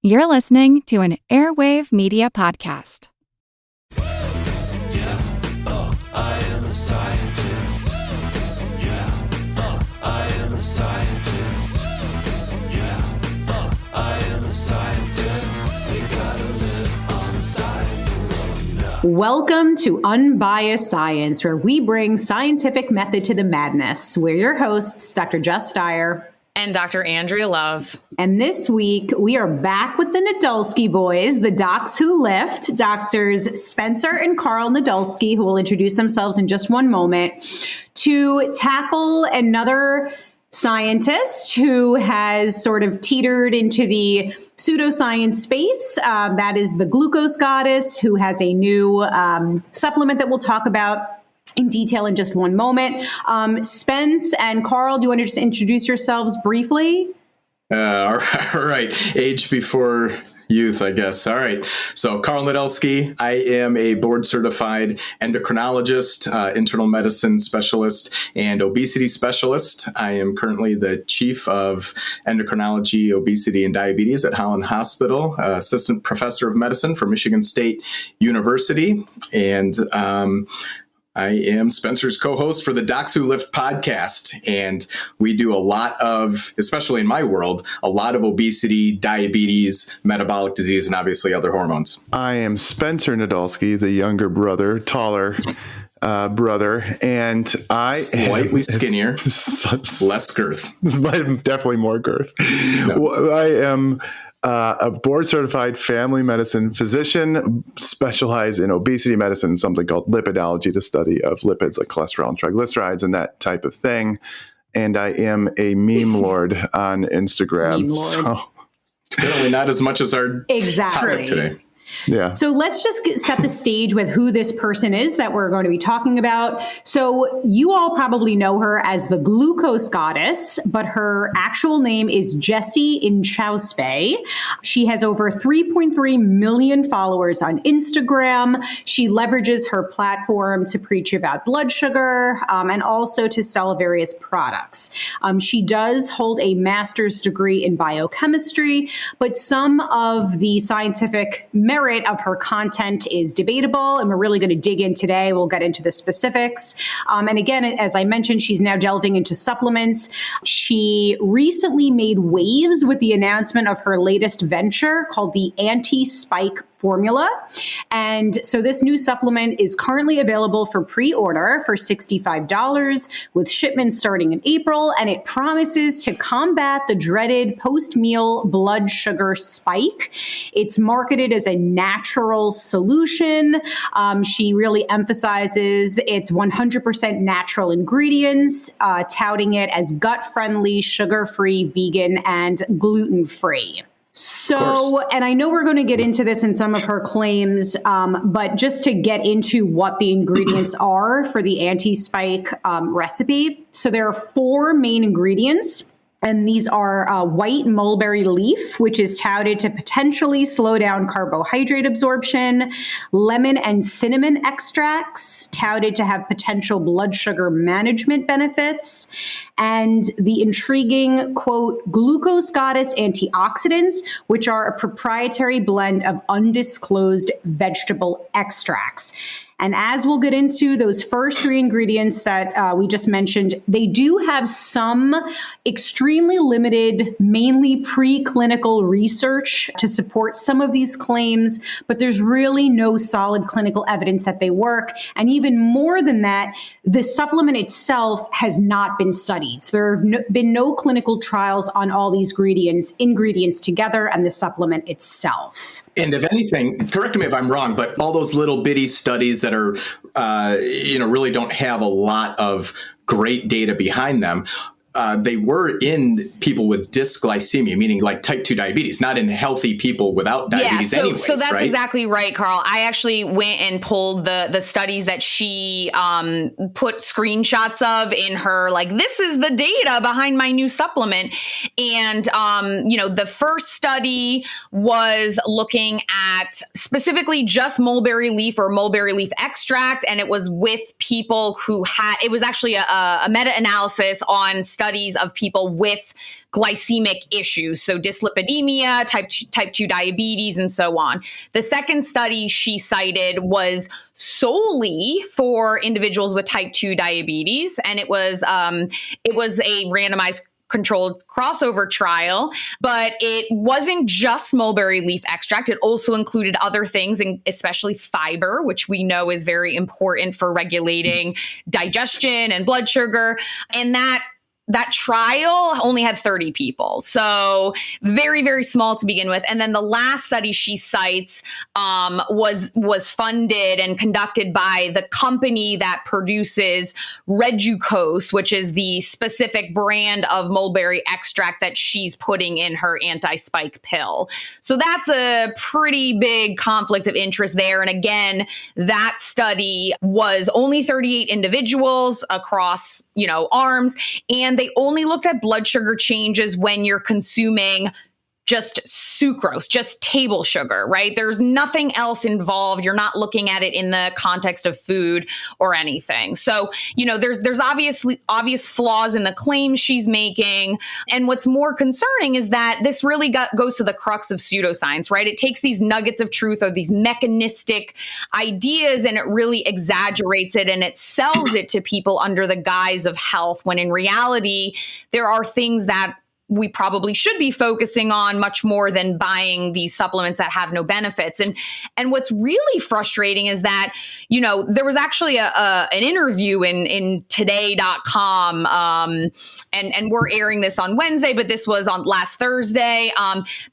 You're listening to an Airwave Media Podcast. I am a scientist. I am a scientist. I am a scientist. We gotta live on the science alone. Welcome to Unbiased Science, where we bring scientific method to the madness. We're your hosts, Dr. Jess Dyer and Dr. Andrea Love. And this week, we are back with the Nadolsky boys, the Docs Who Lift, Doctors Spencer and Karl Nadolsky, who will introduce themselves in just one moment, to tackle another scientist who has sort of teetered into the pseudoscience space. That is the glucose goddess, who has a new supplement that we'll talk about in detail in just one moment. Spence and Karl, do you want to just introduce yourselves briefly? All right. Age before youth, I guess. All right. So Karl Nadolsky, I am a board certified endocrinologist, internal medicine specialist, and obesity specialist. I am currently the chief of endocrinology, obesity, and diabetes at Holland Hospital, assistant professor of medicine for Michigan State University. And, I am Spencer's co-host for the Docs Who Lift podcast, and we do a lot of, especially in my world, a lot of obesity, diabetes, metabolic disease, and obviously other hormones. I am Spencer Nadolsky, the younger brother, taller brother, and I slightly skinnier, less girth, but definitely more girth. No. I am a board-certified family medicine physician, specialized in obesity medicine, something called lipidology, the study of lipids like cholesterol and triglycerides and that type of thing. And I am a meme lord on Instagram. So apparently not as much as our topic today. Yeah. So let's just set the stage with who this person is that we're going to be talking about. So you all probably know her as the glucose goddess, but her actual name is Jessie Inchauspe. She has over 3.3 million followers on Instagram. She leverages her platform to preach about blood sugar and also to sell various products. She does hold a master's degree in biochemistry, but some of the scientific merit of her content is debatable, and we're really going to dig in today. We'll get into the specifics. And again, as I mentioned, she's now delving into supplements. She recently made waves with the announcement of her latest venture called the Anti-Spike Formula. And so this new supplement is currently available for pre-order for $65 with shipments starting in April, and it promises to combat the dreaded post-meal blood sugar spike. It's marketed as a natural solution. She really emphasizes its 100% natural ingredients, touting it as gut-friendly, sugar-free, vegan, and gluten-free. So, and I know we're going to get into this in some of her claims, but just to get into what the ingredients are for the anti-spike recipe. So there are 4 main ingredients. And these are white mulberry leaf, which is touted to potentially slow down carbohydrate absorption, lemon and cinnamon extracts, touted to have potential blood sugar management benefits, and the intriguing, quote, glucose goddess antioxidants, which are a proprietary blend of undisclosed vegetable extracts. And as we'll get into those first 3 ingredients that we just mentioned, they do have some extremely limited, mainly preclinical research to support some of these claims, but there's really no solid clinical evidence that they work. And even more than that, the supplement itself has not been studied. So there have been no clinical trials on all these ingredients together and the supplement itself. And if anything, correct me if I'm wrong, but all those little bitty studies that are, really don't have a lot of great data behind them. They were in people with dysglycemia, meaning like type 2 diabetes, not in healthy people without diabetes anyways, so that's right? exactly right, Karl. I actually went and pulled the studies that she put screenshots of in her, like, this is the data behind my new supplement. And, the first study was looking at specifically just mulberry leaf or mulberry leaf extract. And it was with people who it was actually a meta-analysis on studies studies of people with glycemic issues, so dyslipidemia, type 2 diabetes, and so on. The second study she cited was solely for individuals with type 2 diabetes, and it was a randomized controlled crossover trial, but it wasn't just mulberry leaf extract. It also included other things, and especially fiber, which we know is very important for regulating digestion and blood sugar. And that trial only had 30 people. So very, very small to begin with. And then the last study she cites was funded and conducted by the company that produces Sugarcoats, which is the specific brand of mulberry extract that she's putting in her anti-spike pill. So that's a pretty big conflict of interest there. And again, that study was only 38 individuals across, arms, and they only looked at blood sugar changes when you're consuming just sucrose, just table sugar, right? There's nothing else involved. You're not looking at it in the context of food or anything. So, there's obvious flaws in the claims she's making. And what's more concerning is that this really goes to the crux of pseudoscience, right? It takes these nuggets of truth or these mechanistic ideas and it really exaggerates it and it sells it to people under the guise of health, when in reality, there are things that we probably should be focusing on much more than buying these supplements that have no benefits. And what's really frustrating is that, there was actually an interview in today.com, and we're airing this on Wednesday, but this was on last Thursday.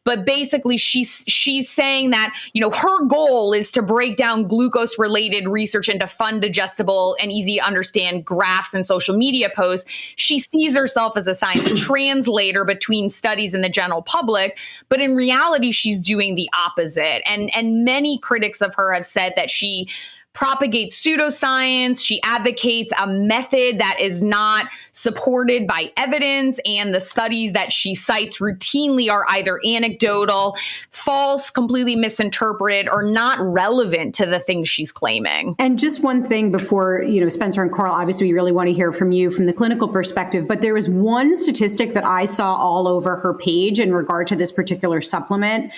But basically she's saying that, her goal is to break down glucose related research into fun, digestible, and easy to understand graphs and social media posts. She sees herself as a science translator between studies and the general public, but in reality, she's doing the opposite. And many critics of her have said that she propagates pseudoscience. She advocates a method that is not supported by evidence, and the studies that she cites routinely are either anecdotal, false, completely misinterpreted, or not relevant to the things she's claiming. And just one thing before, Spencer and Karl, obviously we really want to hear from you from the clinical perspective, but there was one statistic that I saw all over her page in regard to this particular supplement.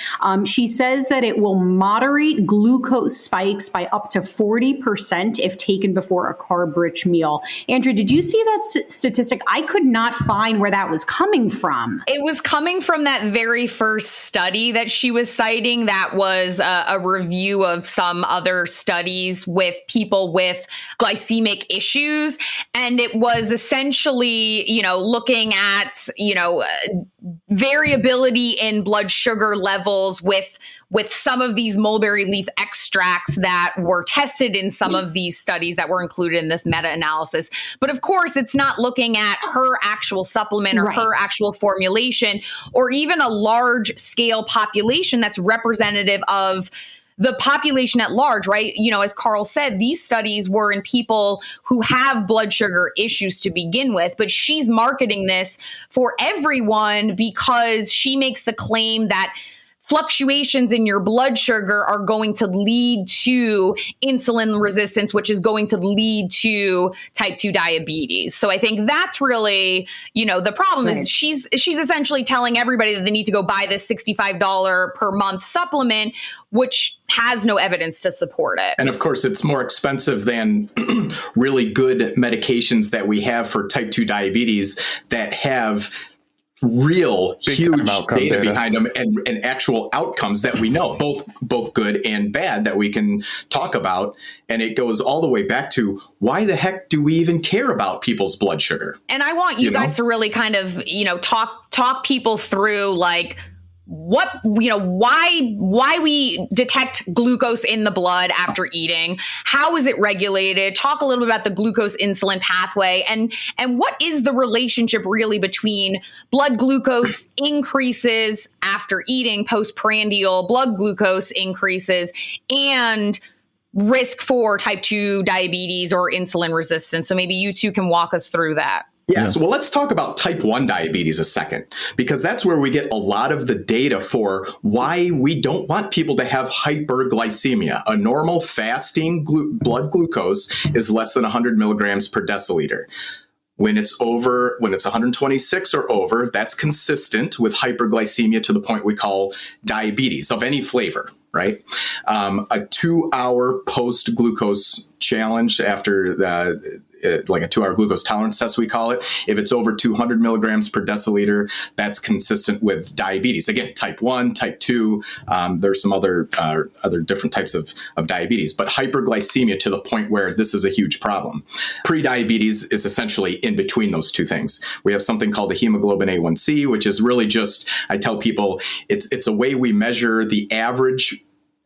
She says that it will moderate glucose spikes by up to 40% if taken before a carb-rich meal. Andrew, did you see that statistic? I could not find where that was coming from. It was coming from that very first study that she was citing. That was a review of some other studies with people with glycemic issues. And it was essentially, looking at, variability in blood sugar levels with some of these mulberry leaf extracts that were tested in some of these studies that were included in this meta-analysis. But of course, it's not looking at her actual supplement or her actual formulation, or even a large scale population that's representative of the population at large, right? As Karl said, these studies were in people who have blood sugar issues to begin with, but she's marketing this for everyone because she makes the claim that fluctuations in your blood sugar are going to lead to insulin resistance, which is going to lead to type 2 diabetes. So I think that's really, the problem is she's essentially telling everybody that they need to go buy this $65 per month supplement, which has no evidence to support it. And of course, it's more expensive than really good medications that we have for type 2 diabetes that have real huge data behind them and actual outcomes that we know, both good and bad, that we can talk about. And it goes all the way back to, why the heck do we even care about people's blood sugar? And I want you guys to really kind of, talk people through like why we detect glucose in the blood after eating. How is it regulated? Talk a little bit about the glucose insulin pathway and what is the relationship really between blood glucose increases after eating, postprandial blood glucose increases, and risk for type 2 diabetes or insulin resistance. So maybe you two can walk us through that. Yeah, so let's talk about type 1 diabetes a second, because that's where we get a lot of the data for why we don't want people to have hyperglycemia. A normal fasting blood glucose is less than 100 milligrams per deciliter. When it's 126 or over, that's consistent with hyperglycemia to the point we call diabetes of any flavor, right? A 2-hour post-glucose challenge after like a 2-hour glucose tolerance test, we call it. If it's over 200 milligrams per deciliter, that's consistent with diabetes. Again, type 1, type 2, there's some other different types of diabetes, but hyperglycemia to the point where this is a huge problem. Pre-diabetes is essentially in between those two things. We have something called the hemoglobin A1C, which is really just, I tell people, it's a way we measure the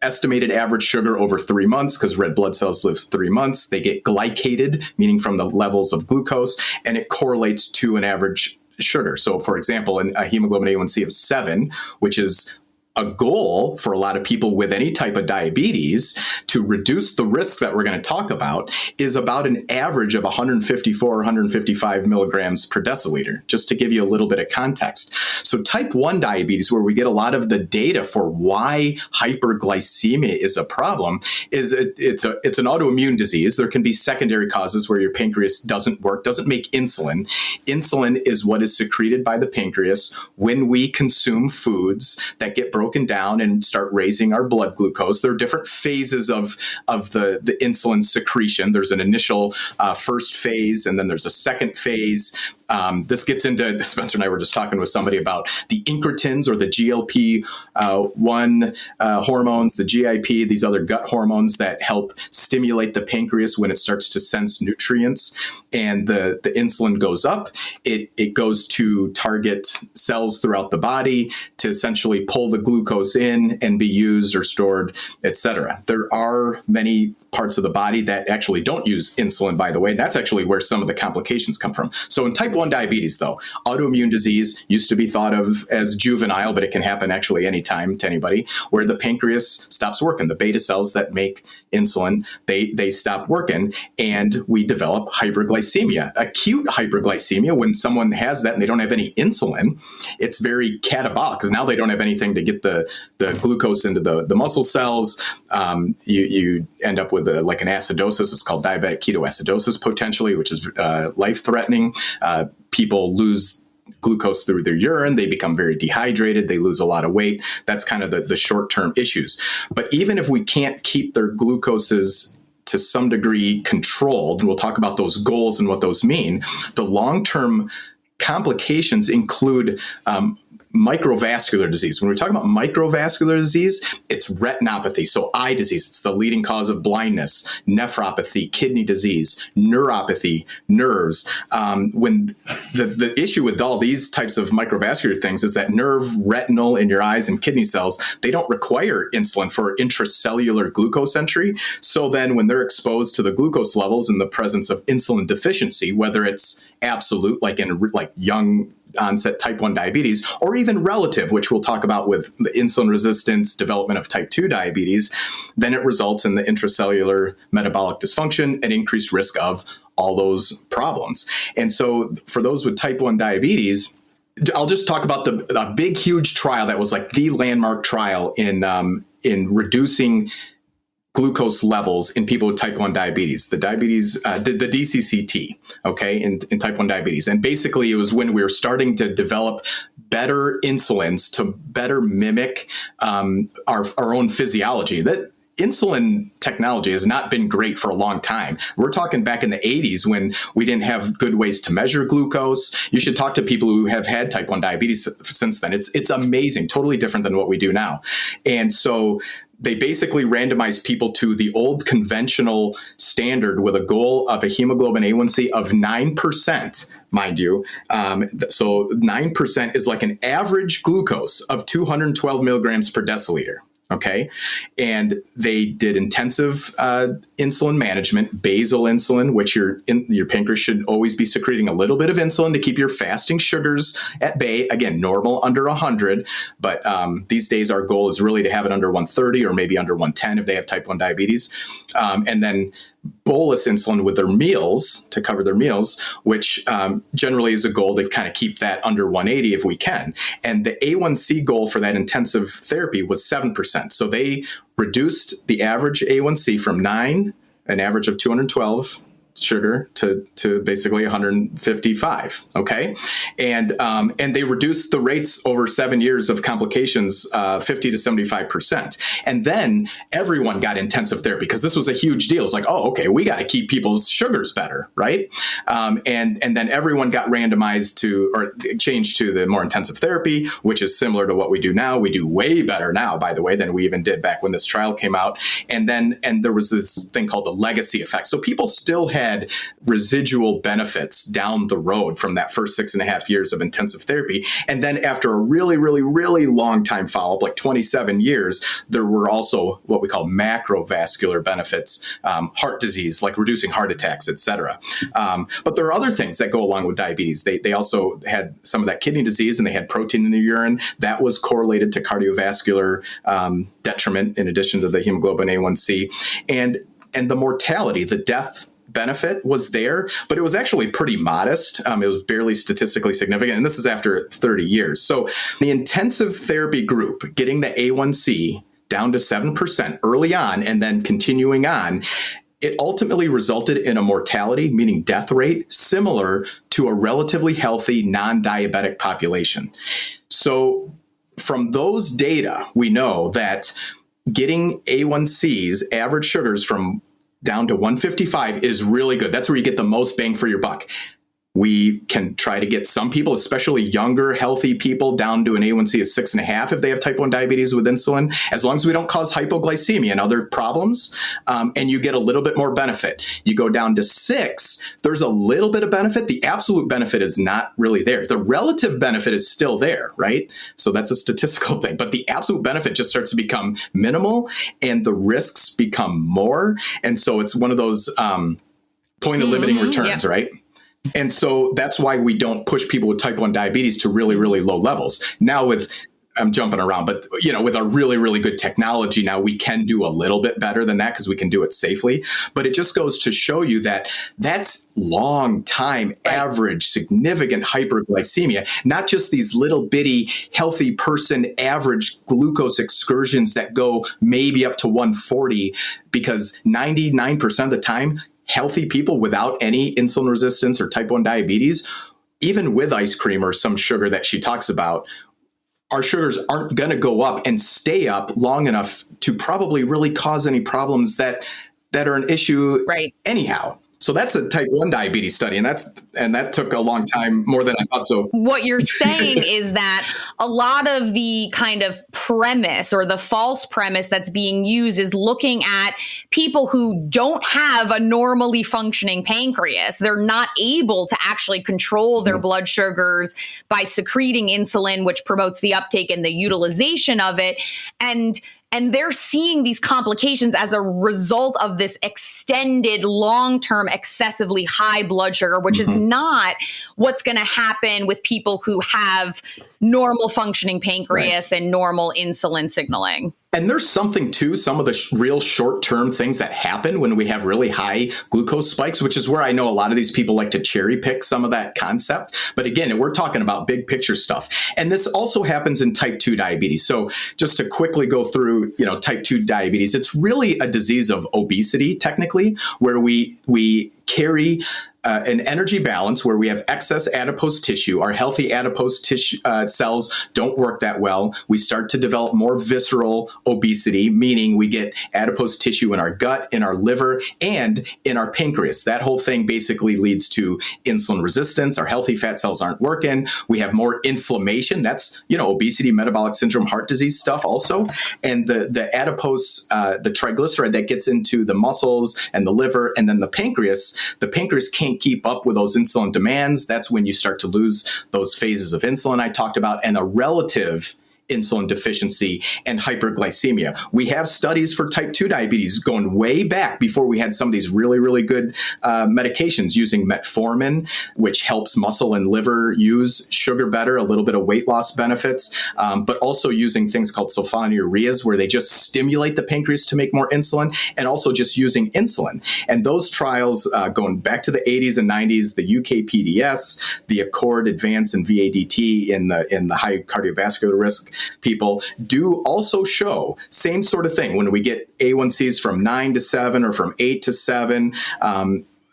estimated average sugar over 3 months, because red blood cells live 3 months. They get glycated, meaning from the levels of glucose, and it correlates to an average sugar. So, for example, a hemoglobin A1C of 7, which is a goal for a lot of people with any type of diabetes to reduce the risk that we're going to talk about, is about an average of 154 or 155 milligrams per deciliter, just to give you a little bit of context. So type 1 diabetes, where we get a lot of the data for why hyperglycemia is a problem, is it's an autoimmune disease. There can be secondary causes where your pancreas doesn't work, doesn't make insulin. Insulin is what is secreted by the pancreas when we consume foods that get broken down and start raising our blood glucose. There are different phases of the insulin secretion. There's an initial first phase, and then there's a second phase. This gets into, Spencer and I were just talking with somebody about the incretins or the GLP-1 hormones, the GIP, these other gut hormones that help stimulate the pancreas when it starts to sense nutrients. And the insulin goes up. It goes to target cells throughout the body to essentially pull the glucose in and be used or stored, etc. There are many parts of the body that actually don't use insulin, by the way. That's actually where some of the complications come from. So in type 1 diabetes, though, autoimmune disease used to be thought of as juvenile, but it can happen actually anytime to anybody, where the pancreas stops working. The beta cells that make insulin, they stop working, and we develop hyperglycemia. Acute hyperglycemia, when someone has that and they don't have any insulin, it's very catabolic, because now they don't have anything to get the glucose into the muscle cells. You end up with like an acidosis. It's called diabetic ketoacidosis potentially, which is life-threatening. People lose glucose through their urine. They become very dehydrated. They lose a lot of weight. That's kind of the short-term issues. But even if we can't keep their glucoses to some degree controlled, and we'll talk about those goals and what those mean, the long-term complications include microvascular disease. When we're talking about microvascular disease, it's retinopathy, so eye disease. It's the leading cause of blindness, nephropathy, kidney disease, neuropathy, nerves. When the issue with all these types of microvascular things is that nerve, retinal in your eyes, and kidney cells, they don't require insulin for intracellular glucose entry. So then when they're exposed to the glucose levels in the presence of insulin deficiency, whether it's absolute, like in young onset type 1 diabetes, or even relative, which we'll talk about with the insulin resistance, development of type 2 diabetes, then it results in the intracellular metabolic dysfunction and increased risk of all those problems. And so for those with type 1 diabetes, I'll just talk about the big, huge trial that was like the landmark trial in reducing glucose levels in people with type 1 diabetes, the DCCT, okay, in type 1 diabetes. And basically it was when we were starting to develop better insulins to better mimic our own physiology. That insulin technology has not been great for a long time. We're talking back in the 80s when we didn't have good ways to measure glucose. You should talk to people who have had type 1 diabetes since then. It's amazing, totally different than what we do now. And so they basically randomized people to the old conventional standard with a goal of a hemoglobin A1C of 9%, mind you. So 9% is like an average glucose of 212 milligrams per deciliter. Okay. And they did intensive insulin management, basal insulin, which your pancreas should always be secreting a little bit of insulin to keep your fasting sugars at bay. Again, normal under 100. But these days, our goal is really to have it under 130 or maybe under 110 if they have type 1 diabetes. And then bolus insulin with their meals to cover their meals, which generally is a goal to kind of keep that under 180 if we can. And the A1C goal for that intensive therapy was 7%. So they reduced the average A1C from 9, an average of 212 sugar to basically 155. Okay. And they reduced the rates over 7 years of complications, 50 to 75%. And then everyone got intensive therapy because this was a huge deal. It's like, oh, okay, we got to keep people's sugars better. Right. And then everyone got randomized or changed to the more intensive therapy, which is similar to what we do now. We do way better now, by the way, than we even did back when this trial came out. And there was this thing called the legacy effect. So people still had residual benefits down the road from that first 6.5 years of intensive therapy. And then after a really, really, really long time follow-up, like 27 years, there were also what we call macrovascular benefits, heart disease, like reducing heart attacks, et cetera. But there are other things that go along with diabetes. They also had some of that kidney disease, and they had protein in the urine that was correlated to cardiovascular detriment in addition to the hemoglobin A1C. And the mortality, the death benefit was there, but it was actually pretty modest. It was barely statistically significant. And this is after 30 years. So the intensive therapy group getting the A1C down to 7% early on and then continuing on, it ultimately resulted in a mortality, meaning death rate, similar to a relatively healthy non-diabetic population. So from those data, we know that getting A1Cs, average sugars, from down to 155 is really good. That's where you get the most bang for your buck. We can try to get some people, especially younger, healthy people, down to an A1C of 6.5 if they have type 1 diabetes with insulin, as long as we don't cause hypoglycemia and other problems, and you get a little bit more benefit. You go down to 6, there's a little bit of benefit. The absolute benefit is not really there. The relative benefit is still there, right? So that's a statistical thing, but the absolute benefit just starts to become minimal and the risks become more. And so it's one of those point of limiting returns, right? And so that's why we don't push people with type 1 diabetes to really, really low levels. Now I'm jumping around, but with our really, really good technology now, we can do a little bit better than that because we can do it safely. But it just goes to show you that that's long time average, significant hyperglycemia, not just these little bitty healthy person average glucose excursions that go maybe up to 140, because 99% of the time, healthy people without any insulin resistance or type 1 diabetes, even with ice cream or some sugar that she talks about, our sugars aren't going to go up and stay up long enough to probably really cause any problems that are an issue anyhow. So that's a type 1 diabetes study, and that took a long time, more than I thought. So what you're saying is that a lot of the kind of premise or the false premise that's being used is looking at people who don't have a normally functioning pancreas. They're not able to actually control their blood sugars by secreting insulin, which promotes the uptake and the utilization of it. And they're seeing these complications as a result of this extended, long-term, excessively high blood sugar, which is not what's going to happen with people who have normal functioning pancreas and normal insulin signaling. And there's something to some of the real short-term things that happen when we have really high glucose spikes, which is where I know a lot of these people like to cherry pick some of that concept. But again, we're talking about big picture stuff. And this also happens in type 2 diabetes. So just to quickly go through, type 2 diabetes, it's really a disease of obesity, technically, where we carry an energy balance where we have excess adipose tissue. Our healthy adipose tissue cells don't work that well. We start to develop more visceral obesity, meaning we get adipose tissue in our gut, in our liver, and in our pancreas. That whole thing basically leads to insulin resistance. Our healthy fat cells aren't working. We have more inflammation. That's, obesity, metabolic syndrome, heart disease stuff also. And the adipose, the triglyceride that gets into the muscles and the liver, and then the pancreas can't keep up with those insulin demands. That's when you start to lose those phases of insulin I talked about, and a relative insulin deficiency and hyperglycemia. We have studies for type 2 diabetes going way back before we had some of these really, really good medications using metformin, which helps muscle and liver use sugar better, a little bit of weight loss benefits, but also using things called sulfonylureas, where they just stimulate the pancreas to make more insulin, and also just using insulin. And those trials going back to the 80s and 90s, the UKPDS, the Accord Advance and VADT in the high cardiovascular risk people do also show same sort of thing. When we get A1Cs from 9 to 7 or from 8 to 7,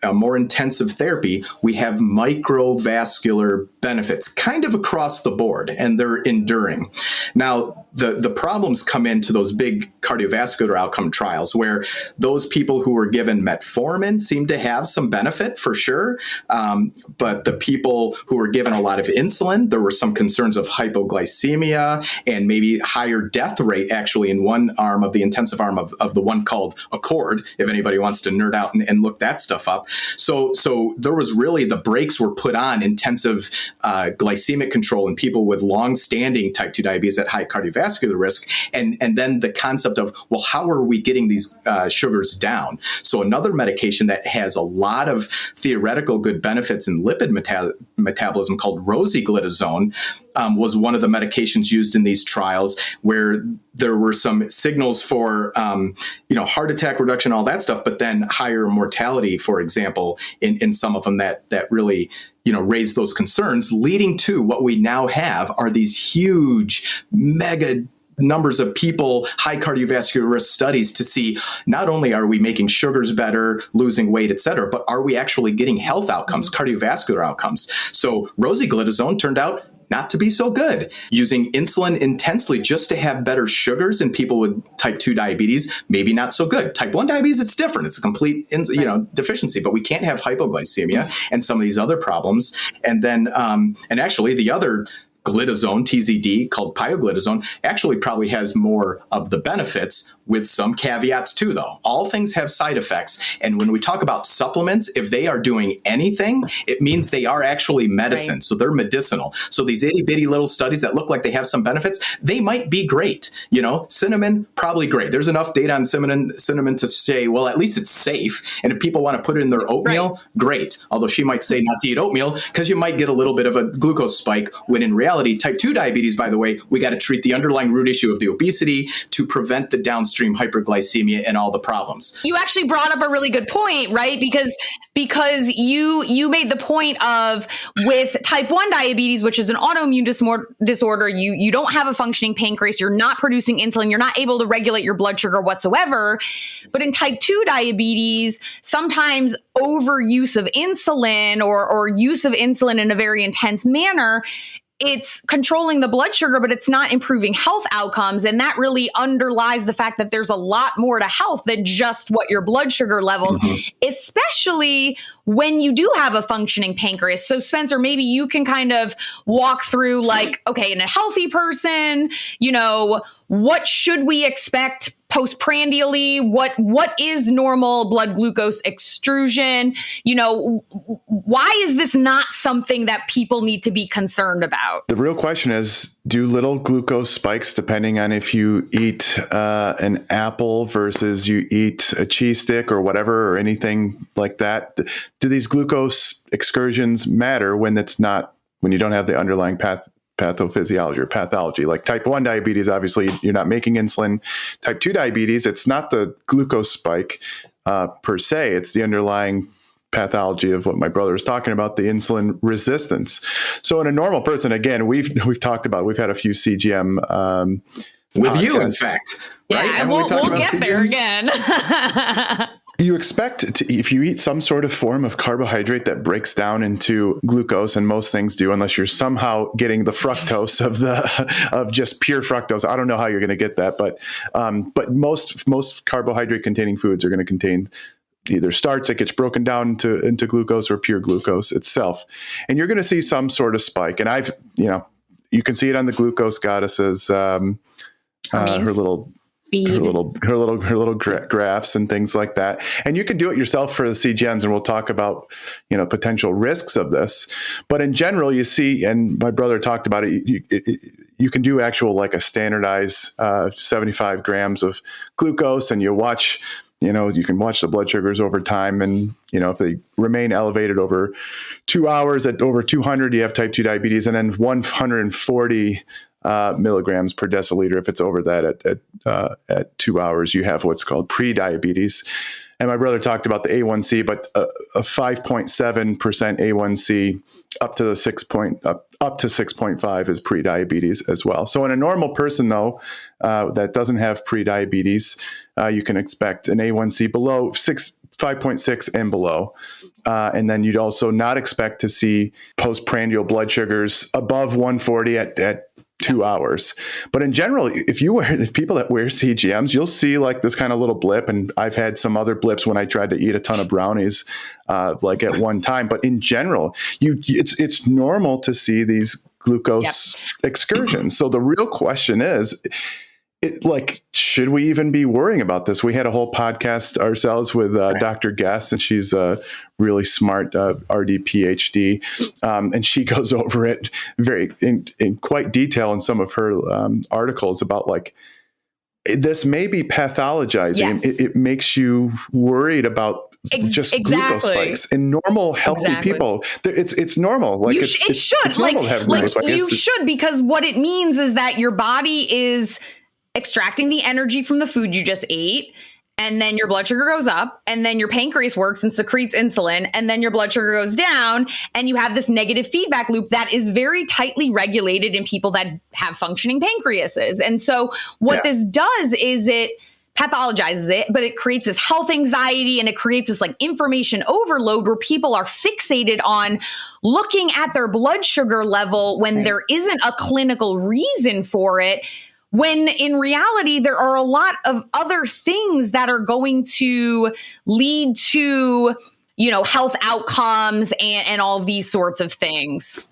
a more intensive therapy, we have microvascular benefits kind of across the board, and they're enduring. Now, the problems come into those big cardiovascular outcome trials where those people who were given metformin seem to have some benefit for sure. But the people who were given a lot of insulin, there were some concerns of hypoglycemia and maybe higher death rate actually in one arm of the intensive arm of the one called Accord, if anybody wants to nerd out and look that stuff up. So there was really, the brakes were put on intensive glycemic control in people with long-standing type 2 diabetes at high cardiovascular risk. And then the concept of, well, how are we getting these sugars down? So another medication that has a lot of theoretical good benefits in lipid metabolism called rosiglitazone was one of the medications used in these trials where there were some signals for, heart attack reduction, all that stuff, but then higher mortality, for example, in some of them that really, raised those concerns, leading to what we now have are these huge mega numbers of people, high cardiovascular risk studies to see not only are we making sugars better, losing weight, et cetera, but are we actually getting health outcomes, cardiovascular outcomes? So rosiglitazone turned out not to be so good. Using insulin intensely just to have better sugars in people with type 2 diabetes, maybe not so good. Type 1 diabetes, it's different. It's a complete deficiency, but we can't have hypoglycemia and some of these other problems. And then, and actually the other glitazone, TZD, called pioglitazone, actually probably has more of the benefits, with some caveats too, though. All things have side effects. And when we talk about supplements, if they are doing anything, it means they are actually medicine. Right. So they're medicinal. So these itty bitty little studies that look like they have some benefits, they might be great. Cinnamon, probably great. There's enough data on cinnamon to say, well, at least it's safe. And if people want to put it in their oatmeal, right, great. Although she might say not to eat oatmeal because you might get a little bit of a glucose spike, when in reality, type 2 diabetes, by the way, we got to treat the underlying root issue of the obesity to prevent the downstream hyperglycemia and all the problems. You actually brought up a really good point, right? Because you made the point of, with type 1 diabetes, which is an autoimmune disorder, you don't have a functioning pancreas, you're not producing insulin, you're not able to regulate your blood sugar whatsoever. But in type 2 diabetes, sometimes overuse of insulin or use of insulin in a very intense manner, it's controlling the blood sugar, but it's not improving health outcomes. And that really underlies the fact that there's a lot more to health than just what your blood sugar levels, especially when you do have a functioning pancreas. So Spencer, maybe you can kind of walk through, like, okay, in a healthy person, what should we expect postprandially? What is normal blood glucose extrusion? Why is this not something that people need to be concerned about? The real question is, do little glucose spikes, depending on if you eat an apple versus you eat a cheese stick or whatever, or anything like that, do these glucose excursions matter when you don't have the underlying pathophysiology or pathology? Like type 1 diabetes, obviously you're not making insulin. Type 2 diabetes, it's not the glucose spike per se, it's the underlying pathology of what my brother was talking about, the insulin resistance. So in a normal person, again, we've talked about, we've had a few CGM with podcasts. You, in fact, right? Yeah, and we'll get there again. You expect if you eat some sort of form of carbohydrate that breaks down into glucose, and most things do, unless you're somehow getting the fructose of just pure fructose. I don't know how you're going to get that, but most carbohydrate containing foods are going to contain either starch that gets broken down into glucose or pure glucose itself, and you're going to see some sort of spike. And you can see it on the glucose goddesses, her little graphs and things like that. And you can do it yourself for the CGMs, and we'll talk about, potential risks of this. But in general, you see, and my brother talked about it, you can do like a standardized 75 grams of glucose, and you can watch the blood sugars over time. And, if they remain elevated over 2 hours at over 200, you have type 2 diabetes, and then 140 milligrams per deciliter. If it's over that at 2 hours, you have what's called pre-diabetes. And my brother talked about the A1C, but a 5.7% A1C up to 6.5 is prediabetes as well. So in a normal person, though, that doesn't have prediabetes, you can expect an A1C below 5.6 and below. And then you'd also not expect to see postprandial blood sugars above 140 at 2 hours. But in general, if people that wear CGMs, you'll see like this kind of little blip. And I've had some other blips when I tried to eat a ton of brownies, like at one time. But in general, it's normal to see these glucose excursions. So the real question is, should we even be worrying about this? We had a whole podcast ourselves with Dr. Guess, and she's a really smart RD PhD, and she goes over it in quite detail in some of her articles about like this may be pathologizing. Yes. It makes you worried about just glucose spikes in normal healthy people. It's normal. Like it's normal to have glucose spikes. You should, because what it means is that your body is extracting the energy from the food you just ate, and then your blood sugar goes up, and then your pancreas works and secretes insulin, and then your blood sugar goes down, and you have this negative feedback loop that is very tightly regulated in people that have functioning pancreases. And so what this does is it pathologizes it, but it creates this health anxiety, and it creates this like information overload where people are fixated on looking at their blood sugar level when there isn't a clinical reason for it. When in reality, there are a lot of other things that are going to lead to, health outcomes and all of these sorts of things.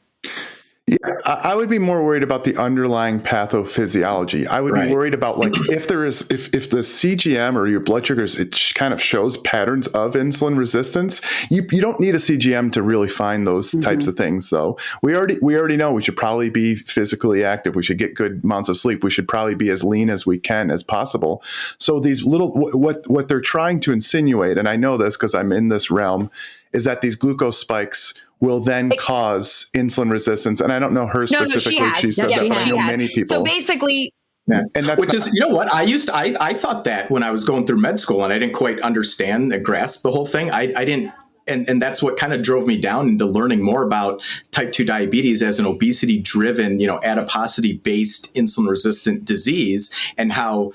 Yeah, I would be more worried about the underlying pathophysiology. I would be worried about like if the CGM or your blood sugars, it kind of shows patterns of insulin resistance. You don't need a CGM to really find those types of things, though. We already know we should probably be physically active. We should get good amounts of sleep. We should probably be as lean as we can as possible. So these little what they're trying to insinuate, and I know this because I'm in this realm, is that these glucose spikes will then cause insulin resistance. And I don't know her specifically. She said that, but I know many people. So basically, and that's you know what? I thought that when I was going through med school, and I didn't quite understand and grasp the whole thing. I didn't. And that's what kind of drove me down into learning more about type 2 diabetes as an obesity driven, adiposity based insulin resistant disease, and how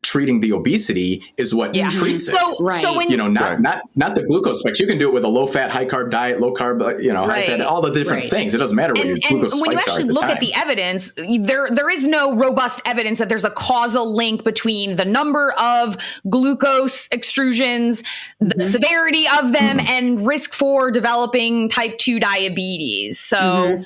treating the obesity is what treats it. So when not the glucose spikes. You can do it with a low fat, high carb diet, low carb, high fat, all the different things. It doesn't matter what your glucose spikes are. And when you actually look at the evidence, there is no robust evidence that there's a causal link between the number of glucose extrusions, the severity of them, and risk for developing type 2 diabetes. So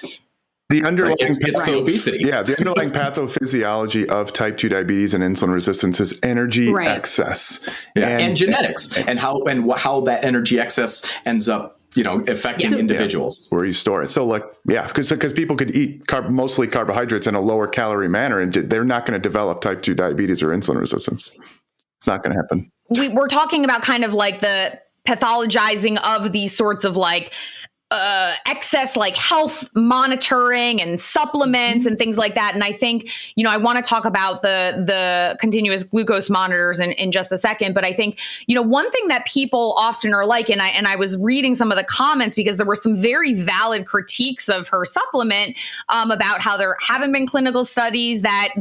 the underlying it's the obesity. Yeah, the underlying pathophysiology of type 2 diabetes and insulin resistance is energy excess. Yeah. And genetics and how that energy excess ends up, affecting individuals. Where you store it. So because people could eat mostly carbohydrates in a lower calorie manner, and they're not going to develop type 2 diabetes or insulin resistance. It's not going to happen. We're talking about kind of like the pathologizing of these sorts of like excess like health monitoring and supplements and things like that. And I think, I want to talk about the continuous glucose monitors in just a second. But I think, one thing that people often are like, and I was reading some of the comments because there were some very valid critiques of her supplement about how there haven't been clinical studies, that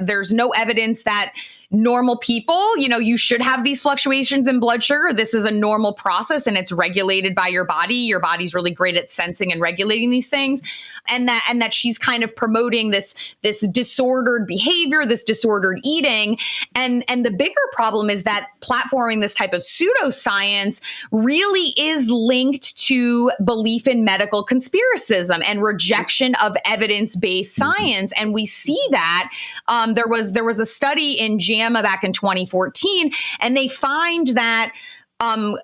there's no evidence that normal people, you should have these fluctuations in blood sugar. This is a normal process and it's regulated by your body. Your body's really great at sensing and regulating these things. And that she's kind of promoting this disordered behavior, this disordered eating. And the bigger problem is that platforming this type of pseudoscience really is linked to belief in medical conspiracism and rejection of evidence-based science. And we see that there was a study in JAMA back in 2014, and they find that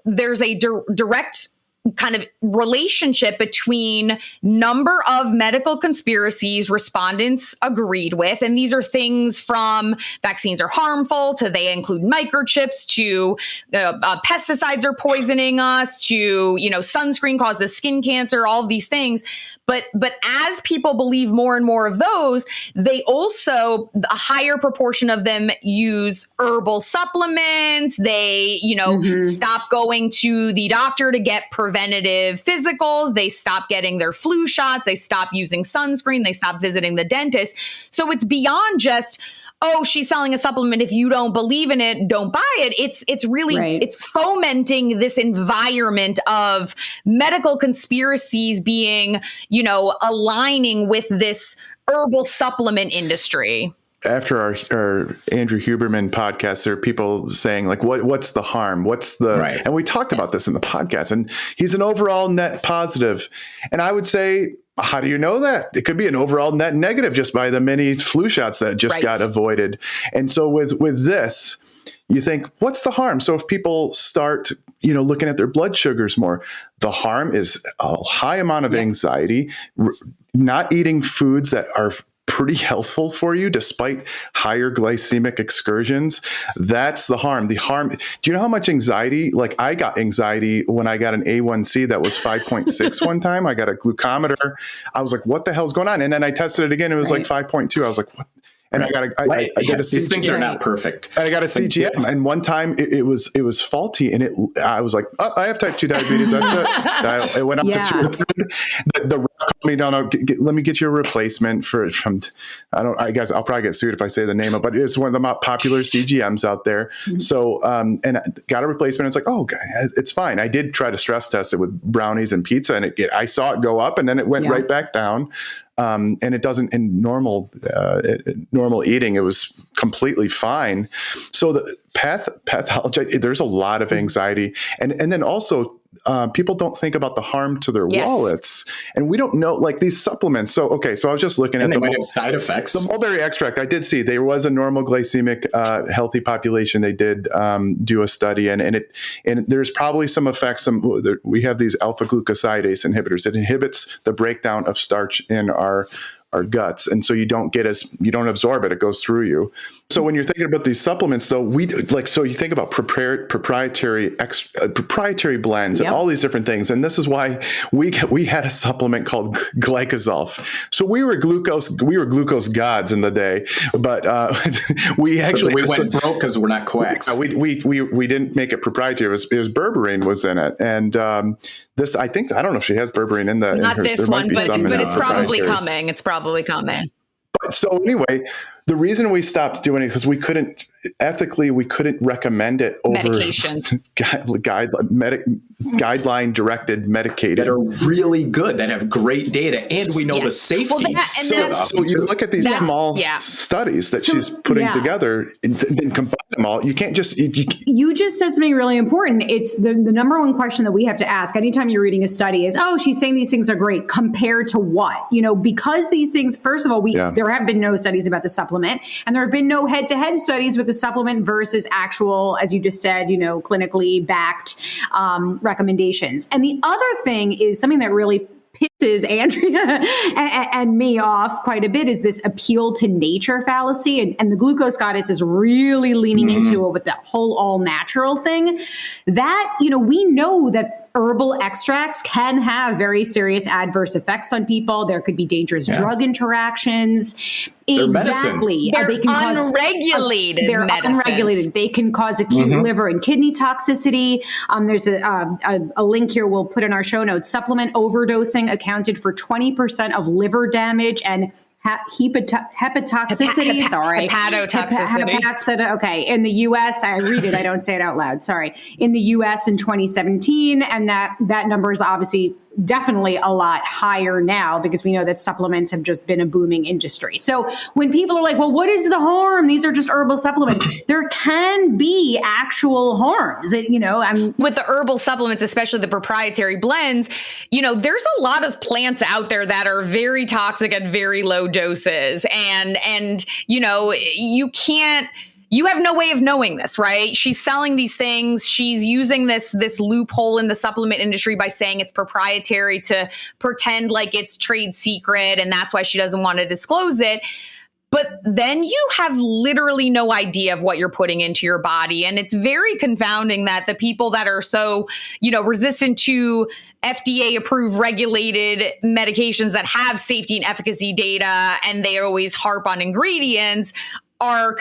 there's a direct kind of relationship between number of medical conspiracies respondents agreed with. And these are things from vaccines are harmful to they include microchips to pesticides are poisoning us to, sunscreen causes skin cancer, all of these things. But as people believe more and more of those, they also, a higher proportion of them use herbal supplements. They, stop going to the doctor to get preventative physicals. They stop getting their flu shots. They stop using sunscreen. They stop visiting the dentist. So it's beyond just, oh, she's selling a supplement. If you don't believe in it, don't buy it. It's really, it's fomenting this environment of medical conspiracies being, aligning with this herbal supplement industry. After our Andrew Huberman podcast, there are people saying like, what's the harm? What's the, and we talked about this in the podcast, and he's an overall net positive. And I would say, how do you know that? It could be an overall net negative just by the many flu shots that just got avoided. And so with this, you think, what's the harm? So if people start, looking at their blood sugars more, the harm is a high amount of anxiety, not eating foods that are pretty healthful for you despite higher glycemic excursions. That's the harm. The harm. Do you know how much anxiety? Like I got anxiety when I got an A1C that was 5.6 one time. I got a glucometer. I was like, what the hell's going on? And then I tested it again. It was like 5.2. I was like, what? And I got a these things are not perfect. And I got a CGM, and one time it was faulty, and I was like, oh, I have type 2 diabetes. That's it. It went up to 200. The rep called me down. Let me get you a replacement from. I guess I'll probably get sued if I say the name of it, but it's one of the most popular CGMs out there. Mm-hmm. So and I got a replacement. It's like, oh, okay, it's fine. I did try to stress test it with brownies and pizza, and I saw it go up, and then it went right back down. And it doesn't in normal eating. It was completely fine. So the pathology, there's a lot of anxiety, and then also people don't think about the harm to their wallets, and we don't know like these supplements. So I was just looking at they might have side effects. The mulberry extract. I did see there was a normal glycemic healthy population. They did do a study, and there's probably some effects. We have these alpha glucosidase inhibitors. It inhibits the breakdown of starch in our guts, and so you don't absorb it. It goes through you. So when you're thinking about these supplements, though, so you think about proprietary blends and all these different things. And this is why we had a supplement called glycosolf. So we were glucose gods in the day, but we went broke because we're not quacks. We didn't make it proprietary. It was berberine was in it, and this I don't know if she has berberine in the. Not in this one, but it's probably coming. It's probably coming. So anyway, the reason we stopped doing it because we couldn't recommend it over medications, guideline directed medicated that are really good, that have great data, and we know the safety. So you look at these small studies that she's putting together and then combine them all. You can't just you just said something really important. It's the number one question that we have to ask anytime you're reading a study is, oh, she's saying these things are great compared to what? Because these things, first of all, there have been no studies about the supplement, and there have been no head-to-head studies with the supplement versus actual, as you just said, clinically backed recommendations. And the other thing is something that really pisses Andrea and me off quite a bit is this appeal to nature fallacy. And the glucose goddess is really leaning into it with the whole all natural thing that, we know that herbal extracts can have very serious adverse effects on people. There could be dangerous drug interactions. Exactly. They're unregulated. They're unregulated. They can cause acute liver and kidney toxicity. There's a link here we'll put in our show notes. Supplement overdosing accounted for 20% of liver damage and hepatotoxicity. Hepatotoxicity. Okay. In the U.S., I read it. I don't say it out loud. Sorry. In the U.S. in 2017, and that number is obviously definitely a lot higher now because we know that supplements have just been a booming industry. So when people are like, well, what is the harm? These are just herbal supplements. There can be actual harms that, with the herbal supplements, especially the proprietary blends, there's a lot of plants out there that are very toxic at very low doses. And you can't, you have no way of knowing this, right? She's selling these things. She's using this loophole in the supplement industry by saying it's proprietary to pretend like it's trade secret, and that's why she doesn't want to disclose it. But then you have literally no idea of what you're putting into your body. And it's very confounding that the people that are so, resistant to FDA approved regulated medications that have safety and efficacy data, and they always harp on ingredients, are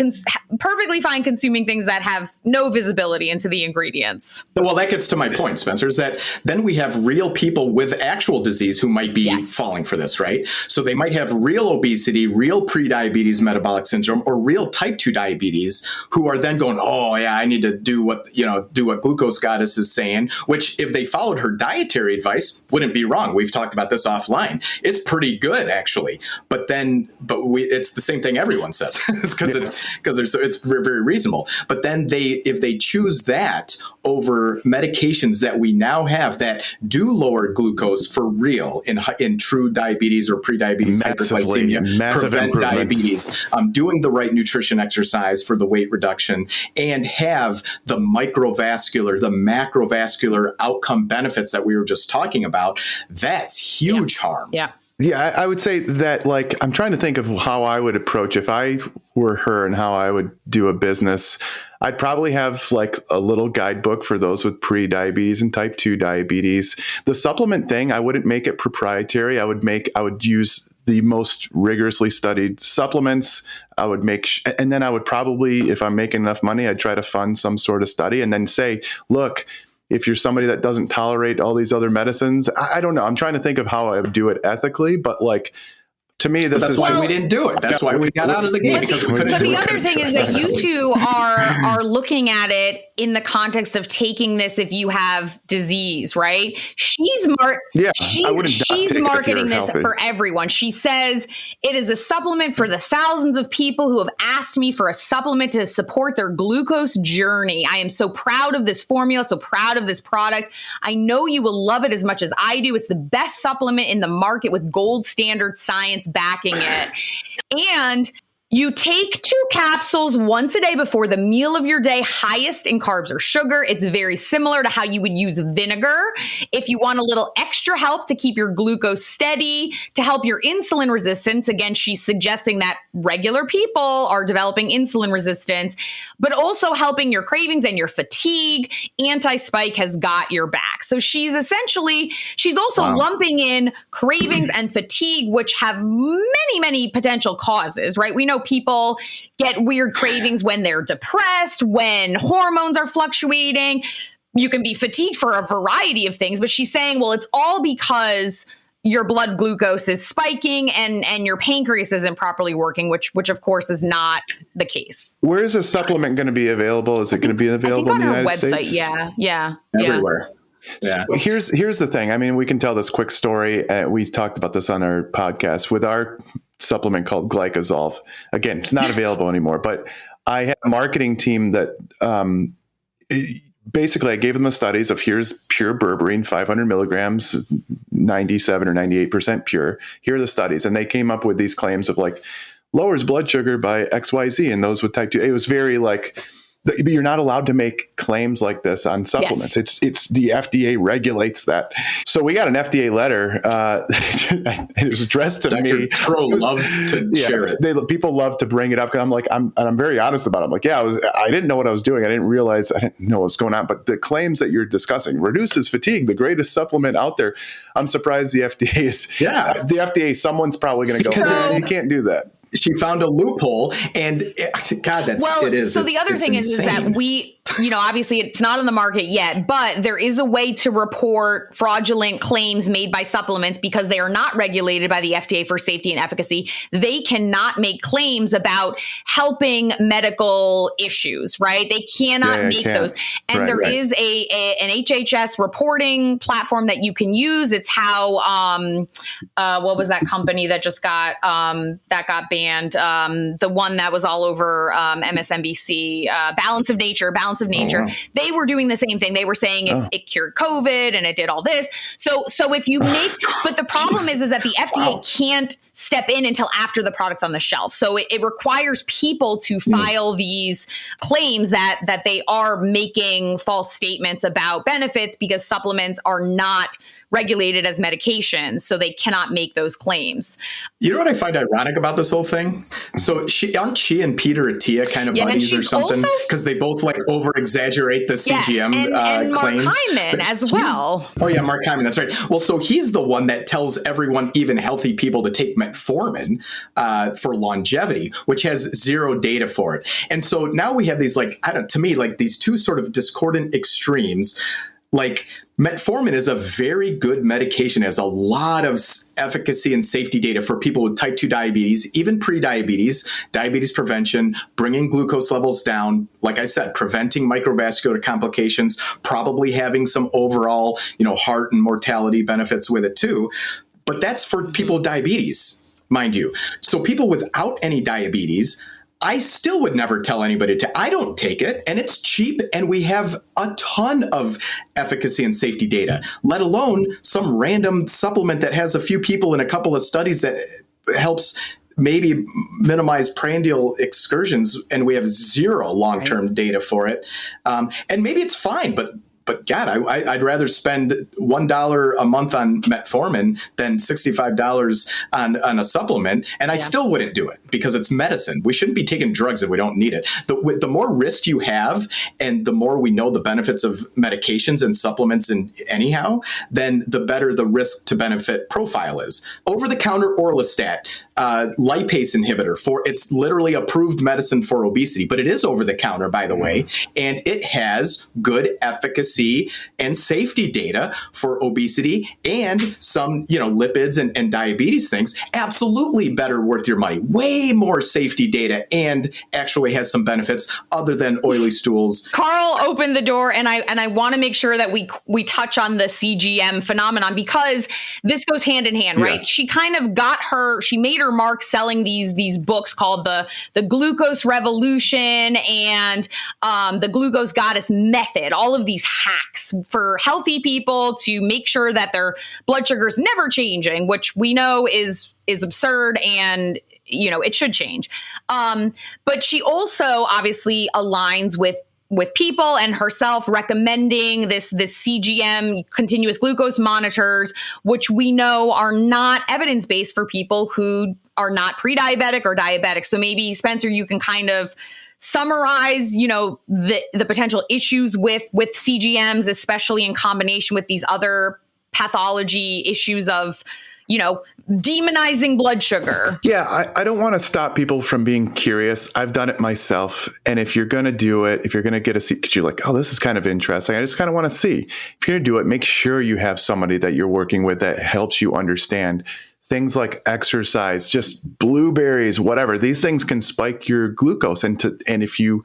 perfectly fine consuming things that have no visibility into the ingredients. Well, that gets to my point, Spencer, is that then we have real people with actual disease who might be falling for this, right? So they might have real obesity, real prediabetes metabolic syndrome, or real type 2 diabetes who are then going, oh yeah, I need to do what Glucose Goddess is saying, which if they followed her dietary advice wouldn't be wrong. We've talked about this offline. It's pretty good actually. But it's the same thing everyone says. It's very, very reasonable. But then if they choose that over medications that we now have that do lower glucose for real in true diabetes or prediabetes, hyperglycemia, prevent diabetes, doing the right nutrition exercise for the weight reduction, and have the microvascular, the macrovascular outcome benefits that we were just talking about, that's huge harm. Yeah. Yeah, I would say that, I'm trying to think of how I would approach if I were her and how I would do a business. I'd probably have a little guidebook for those with pre-diabetes and type 2 diabetes. The supplement thing, I wouldn't make it proprietary. I would use the most rigorously studied supplements. And then I would probably, if I'm making enough money, I'd try to fund some sort of study and then say, look, if you're somebody that doesn't tolerate all these other medicines, I don't know. I'm trying to think of how I would do it ethically, but to me, that's why we didn't do it. That's why we got out of the game. But the other thing is that you two are looking at it in the context of taking this if you have disease, right? She's marketing this for everyone. She says it is a supplement for the thousands of people who have asked me for a supplement to support their glucose journey. I am so proud of this formula, so proud of this product. I know you will love it as much as I do. It's the best supplement in the market with gold standard science backing it. And you take 2 capsules once a day before the meal of your day, highest in carbs or sugar. It's very similar to how you would use vinegar. If you want a little extra help to keep your glucose steady, to help your insulin resistance, again, she's suggesting that regular people are developing insulin resistance, but also helping your cravings and your fatigue. Anti-Spike has got your back. So she's also lumping in cravings and fatigue, which have many, many potential causes, right? We know people get weird cravings when they're depressed, when hormones are fluctuating. You can be fatigued for a variety of things, but she's saying, well, it's all because your blood glucose is spiking and your pancreas isn't properly working, which of course is not the case. Where is this supplement going to be available? Is it going to be available in the United States? Yeah. Everywhere. Yeah. So here's the thing. I mean, we can tell this quick story. We talked about this on our podcast with our supplement called Glycosolve. Again, it's not available anymore, but I had a marketing team that basically I gave them the studies of here's pure berberine, 500 milligrams, 97 or 98% pure. Here are the studies. And they came up with these claims of lowers blood sugar by XYZ and those with type 2. It was very but you're not allowed to make claims like this on supplements. Yes. It's the FDA regulates that. So we got an FDA letter. It was addressed to me. Dr. Tro loves to share it. People love to bring it up because I'm very honest about it. I'm I didn't know what I was doing. I didn't realize I didn't know what was going on. But the claims that you're discussing reduces fatigue, the greatest supplement out there. I'm surprised the FDA is. Yeah, the FDA. Someone's probably going to go. You can't do that. She found a loophole, and God, it is. So the other thing is that we, obviously it's not on the market yet, but there is a way to report fraudulent claims made by supplements because they are not regulated by the FDA for safety and efficacy. They cannot make claims about helping medical issues, right? They cannot make those. And there is an HHS reporting platform that you can use. It's how, what was that company that just got banned? The one that was all over MSNBC, Balance of Nature. Wow. They were doing the same thing. They were saying it cured COVID and it did all this. So if you make, but the problem is that the FDA can't step in until after the product's on the shelf. So it requires people to file these claims that they are making false statements about benefits because supplements are not regulated as medications, so they cannot make those claims. You know what I find ironic about this whole thing? So aren't she and Peter Attia kind of buddies or something? Because they both like over exaggerate the CGM and claims. Mark Hyman as well. Oh yeah, Mark Hyman. That's right. Well, so he's the one that tells everyone, even healthy people, to take metformin for longevity, which has zero data for it. And so now we have these to me, these two sort of discordant extremes. Like metformin is a very good medication, has a lot of efficacy and safety data for people with type 2 diabetes, even pre-diabetes, diabetes prevention, bringing glucose levels down. Like I said, preventing microvascular complications, probably having some overall, heart and mortality benefits with it too. But that's for people with diabetes, mind you. So people without any diabetes, I still would never tell anybody I don't take it, and it's cheap, and we have a ton of efficacy and safety data, let alone some random supplement that has a few people in a couple of studies that helps maybe minimize prandial excursions, and we have zero long-term data for it. And maybe it's fine, but God, I'd rather spend $1 a month on metformin than $65 on a supplement, and I still wouldn't do it because it's medicine. We shouldn't be taking drugs if we don't need it. The more risk you have, and the more we know the benefits of medications and supplements, anyhow, then the better the risk to benefit profile is. Over-the-counter orlistat, lipase inhibitor it's literally approved medicine for obesity, but it is over-the-counter, by the way, and it has good efficacy and safety data for obesity and some, lipids and diabetes things. Absolutely better, worth your money. Way more safety data, and actually has some benefits other than oily stools. Karl opened the door, and I want to make sure that we touch on the CGM phenomenon, because this goes hand in hand, right? She kind of she made her mark selling these books called the Glucose Revolution and the Glucose Goddess Method, all of these hacks for healthy people to make sure that their blood sugar is never changing, which we know is absurd, and it should change. But she also obviously aligns with people and herself recommending this CGM, continuous glucose monitors, which we know are not evidence-based for people who are not pre-diabetic or diabetic. So maybe, Spencer, you can kind of summarize, the potential issues with CGMs, especially in combination with these other pathology issues of, demonizing blood sugar. Yeah, I don't want to stop people from being curious. I've done it myself. And if you're going to do it, if you're going to get because you're like, oh, this is kind of interesting, I just kind of want to see. If you're going to do it, make sure you have somebody that you're working with that helps you understand things like exercise, just blueberries, whatever. These things can spike your glucose. And if you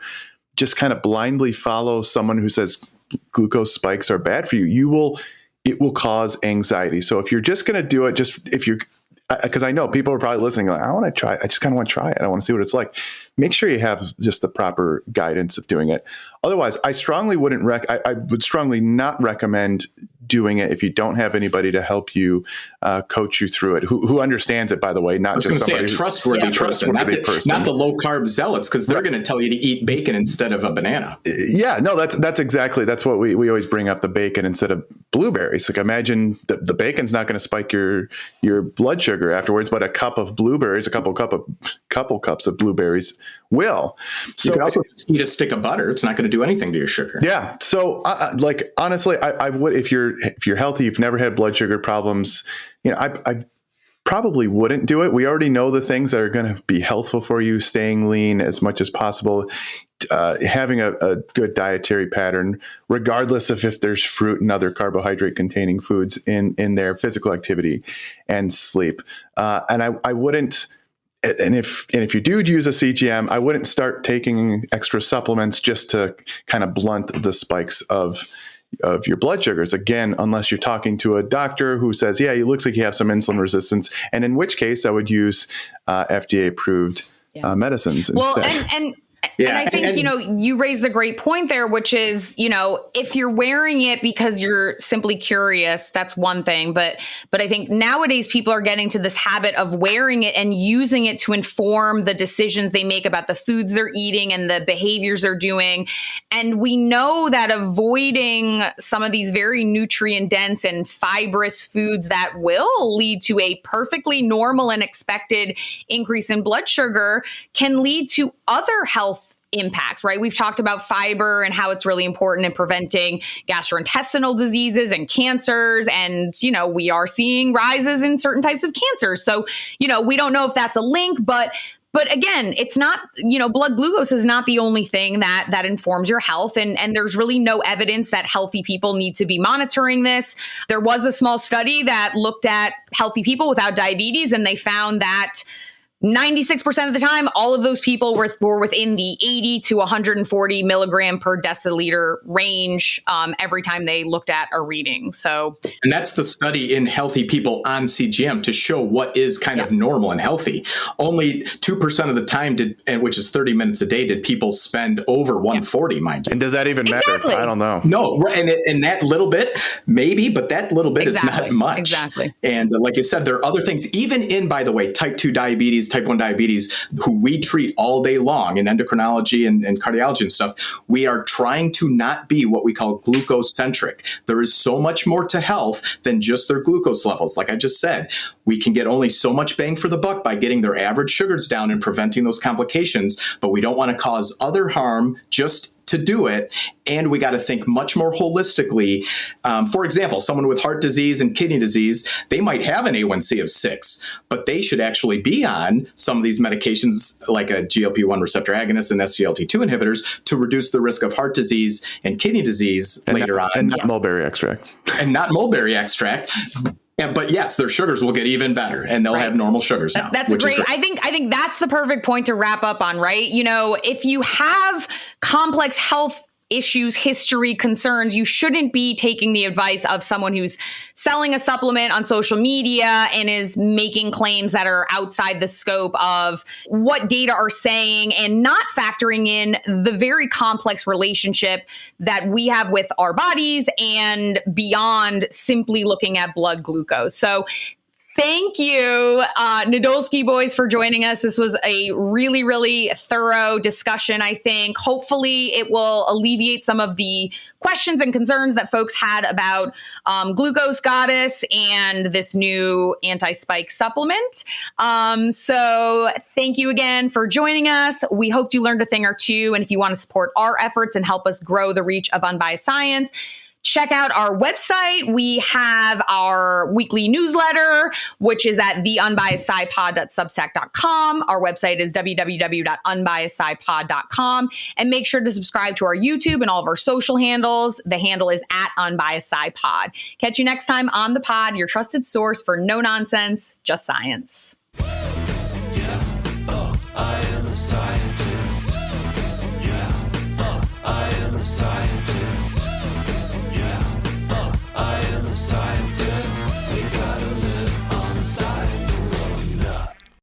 just kind of blindly follow someone who says glucose spikes are bad for you, it will cause anxiety. So if you're just going to do it, because I know people are probably listening, like, I want to try it. I just kind of want to try it. I want to see what it's like. Make sure you have just the proper guidance of doing it. Otherwise, I would strongly not recommend doing it if you don't have anybody to help you coach you through it, who understands it, by the way, not just somebody who's a trustworthy person, not the low carb zealots, because they're going to tell you to eat bacon instead of a banana. Yeah, no, that's what we always bring up, the bacon instead of blueberries. Like, imagine the bacon's not going to spike your blood sugar afterwards, but a cup of blueberries, a couple cups of blueberries will. So you can also just eat a stick of butter. It's not going to do anything to your sugar. Yeah. So honestly, I would, if you're healthy, you've never had blood sugar problems, I probably wouldn't do it. We already know the things that are going to be healthful for you: staying lean as much as possible, having a good dietary pattern, regardless of if there's fruit and other carbohydrate containing foods in their physical activity, and sleep. And I wouldn't. And if you do use a CGM, I wouldn't start taking extra supplements just to kind of blunt the spikes of your blood sugars. Again, unless you're talking to a doctor who says, yeah, it looks like you have some insulin resistance. And in which case I would use FDA approved medicines instead. And And I think, you raised a great point there, which is, if you're wearing it because you're simply curious, that's one thing. But I think nowadays people are getting to this habit of wearing it and using it to inform the decisions they make about the foods they're eating and the behaviors they're doing. And we know that avoiding some of these very nutrient dense and fibrous foods that will lead to a perfectly normal and expected increase in blood sugar can lead to other health impacts, right? We've talked about fiber and how it's really important in preventing gastrointestinal diseases and cancers. And, we are seeing rises in certain types of cancers. So, we don't know if that's a link, but again, it's not, blood glucose is not the only thing that informs your health. And there's really no evidence that healthy people need to be monitoring this. There was a small study that looked at healthy people without diabetes, and they found that 96% of the time, all of those people were within the 80 to 140 milligram per deciliter range every time they looked at a reading. And that's the study in healthy people on CGM to show what is kind of normal and healthy. Only 2% of the time which is 30 minutes a day, did people spend over 140, mind you. And does that even matter? I don't know. No, and that little bit, maybe, but that little bit is not much. Exactly. And like you said, there are other things, even in, by the way, type 2 diabetes, type 1 diabetes, who we treat all day long in endocrinology and cardiology and stuff. We are trying to not be what we call glucose centric. There is so much more to health than just their glucose levels. Like I just said, we can get only so much bang for the buck by getting their average sugars down and preventing those complications, but we don't want to cause other harm just to do it. And we got to think much more holistically. For example, someone with heart disease and kidney disease, they might have an A1C of 6, but they should actually be on some of these medications like a GLP-1 receptor agonist and SGLT2 inhibitors to reduce the risk of heart disease and kidney disease later on. And not mulberry extract. And not mulberry extract. But yes, their sugars will get even better, and they'll have normal sugars now. That's great. I think that's the perfect point to wrap up on, right? If you have complex health issues, history, concerns, you shouldn't be taking the advice of someone who's selling a supplement on social media and is making claims that are outside the scope of what data are saying and not factoring in the very complex relationship that we have with our bodies and beyond simply looking at blood glucose. So thank you, Nadolsky boys, for joining us. This was a really, really thorough discussion, I think. Hopefully, it will alleviate some of the questions and concerns that folks had about Glucose Goddess and this new anti-spike supplement. So thank you again for joining us. We hope you learned a thing or two. And if you want to support our efforts and help us grow the reach of Unbiased Science, check out our website. We have our weekly newsletter, which is at theunbiasedscipod.substack.com. Our website is www.unbiasedscipod.com. And make sure to subscribe to our YouTube and all of our social handles. The handle is at unbiasedscipod. Catch you next time on the pod, your trusted source for no nonsense, just science. I am a scientist.